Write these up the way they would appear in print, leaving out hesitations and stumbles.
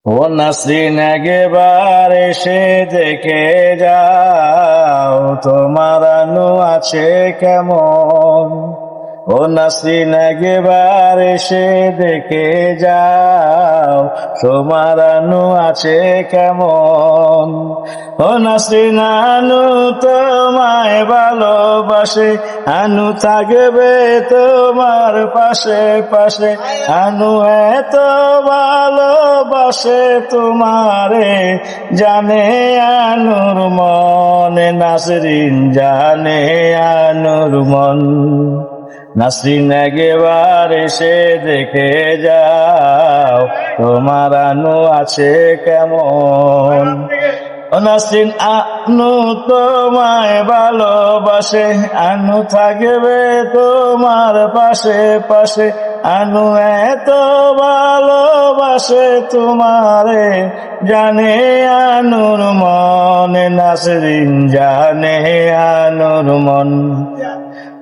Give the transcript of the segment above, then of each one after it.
ও নাসরিন একবার এসে দেখে যাও তোমার আনু আছে কেমন। ও নাসরিন একবার এসে দেখে যাও তোমার আনু আছে কেমন। ও নাসরিন আনু তোমায় ভালোবাসে, আনু থাকবে তোমার পাশে পাশে। আনু এত ভালোবাসে তোমারে, জানে আনুর মন। নাসরিন জানে আনুর মন। নাসরিন একবার এসে দেখে যাও তোমার আনু আছে কেমন। ও নাসরিন আনু তোমায় ভালোবাসে, আনু থাকবে তোমার পাশে পাশে। আনু এত ভালোবাসে তোমারে, জানে আনুর মন। নাসরিন জানে আনুর মন।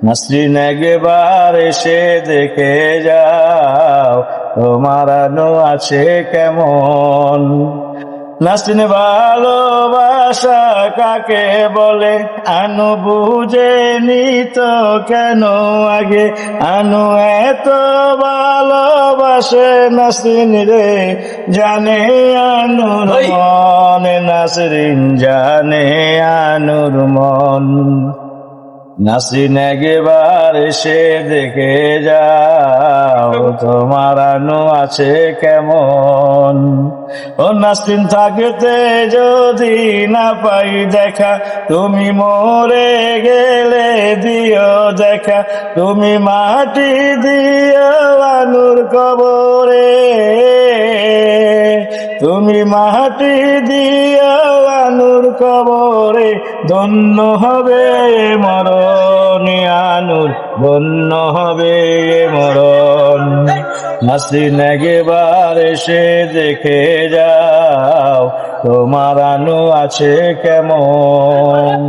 নাসরিন একবার এসে দেখে যাও তোমার আনু আছে কেমন। নাসরিন ভালোবাসা কাকে বলে আনু বুঝেনি তো কেন আগে। আনু এত ভালোবাসে নাসরিন রে, জানে আনুর মন। নাসরিন জানে আনুর মন। নাসরিন একবার এসে দেখে যাও তোমার আনু আছে কেমন। ও নাসরিন থাকতে যদি না পাই দেখা, তুমি মরে গেলে দিও দেখা। তুমি মাটি দিও আনুর কবরে, তুমি মাটি দিও আনুর কবরে। ধন্য হবে মরণ আনুর, ধন্য হবে মরণ। নাসরিন একবার এসে দেখে যাও তোমার আনু আছে কেমন।